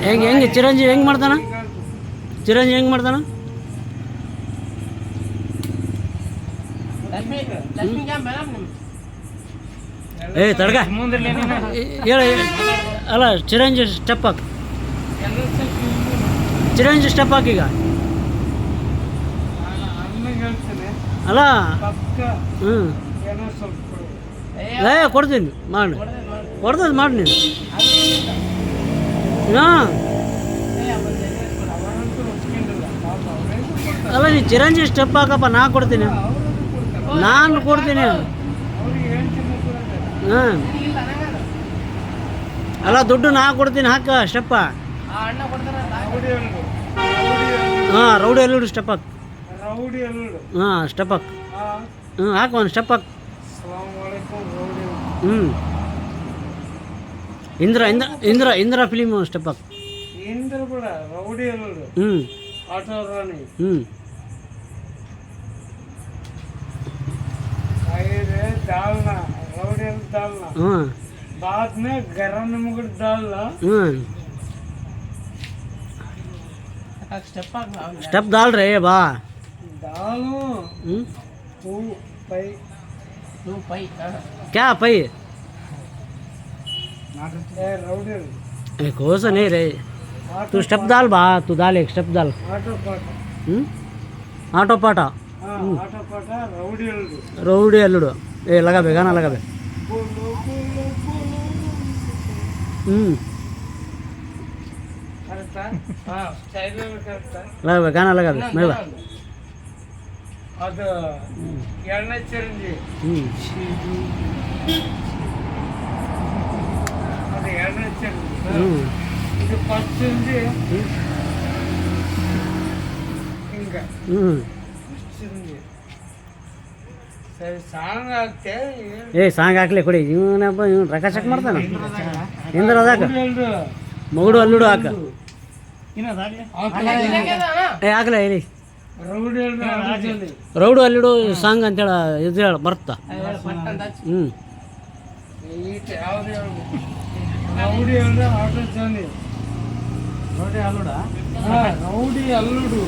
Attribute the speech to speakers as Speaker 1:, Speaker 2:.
Speaker 1: ಹೆಂಗೆ ಚಿರಂಜೀವಿ ಹೆಂಗೆ ಮಾಡ್ತಾನ? ಚಿರಂಜೀವಿ ಹೆಂಗೆ ಮಾಡ್ತಾನ? ಏ ತಡ್ಕ ಹೇಳ. ಅಲ್ಲ ಚಿರಂಜಿ ಸ್ಟೆಪ್ ಹಾಕಿ, ಚಿರಂಜಿ ಸ್ಟೆಪ್ ಹಾಕೀಗ. ಅಲ್ಲ ಹ್ಞೂ ಕೊಡ್ತೀನಿ ಮಾಡಿ, ಕೊಡ್ತದೆ ಮಾಡಿ ನೀನು. ಹಾಂ ಅಲ್ಲ ನೀನು ಚಿರಂಜಿ ಸ್ಟೆಪ್ ಹಾಕಪ್ಪ, ನಾ ಕೊಡ್ತೀನಿ, ನಾನು ಕೊಡ್ತೀನಿ. ಹಾಂ ಅಲ್ಲ ದುಡ್ಡು ನಾ ಕೊಡ್ತೀನಿ, ಹಾಕ ಸ್ಟೆಪ್ಪ. ಹಾಂ ರೌಡಿ ಎಲ್ಲಿಡು ಸ್ಟೆಪ್ ಹಾಕ್. ಹಾಂ ಸ್ಟೆಪ್ ಹಾಕ್. ಹ್ಞೂ ಹಾಕು ಒಂದು ಸ್ಟೆಪ್ ಹಾಕ್. ಹ್ಞೂ ಇಂದ್ರ ಇಂದ್ರ ಇಂದ್ರ ಇಂದ್ರ ಫಿಲಿಮ್ ಸ್ಟೆಪ್ ಹಾಕ್. ಹ್ಞೂ ಹ್ಞೂ ಹಾಂ
Speaker 2: बाद में गरम नमक डालना।
Speaker 1: स्टेप डाल रहे बा
Speaker 2: डालो। तू पई
Speaker 1: क्या पई कोसा नहीं रहे। तू स्टेप डाल बा, तू डाल एक स्टेप डाल। आटो पाटा रौडी अल्लुडू। ए लगा बे गाना लगा बे। लगा बे गाना लगा बे मेरा।
Speaker 2: ಅದು ಎಣ್ಣೆ ಚಿರಂಜಿ, ಅದು ಎಣ್ಣೆ ಚಿರಂಜಿ, ಇದು ಪಚ್ಚಂಜಿ ಹಿಂಗ ಚಿರಂಜಿ. ಸರಿ ಸಾಂಗ್ ಹಾಕ್ತೆ.
Speaker 1: ಏ ಸಾಂಗ್ ಹಾಕ್ಲಿ ಕೊಡಿ. ಇವನಪ್ಪ ಇವ್ನು ರೊಕ್ಕ ಚೆಕ್ ಮಾಡ್ತಾನ. ಎಂದ್ರ ಅದಾಕ ಮಗುಡು ಅಲ್ಲುಡು ಹಾಕ. ಏ ಹಾಕ್ಲ ಹೇಳಿ ರೌಡು ಅಲ್ಲಿಡು ಸಾಂಗ್ ಅಂತೇಳ ಇದು ಹೇಳ ಬರ್ತಾ. ಹ್ಞೂ
Speaker 2: ರೌಡಿ ಅಲ್ಲು ಆಟೋ ಚಾಲಿ. ರೌಡಿ ಅಲ್ಲುಡ ರೌಡಿ ಅಲ್ಲುಡು.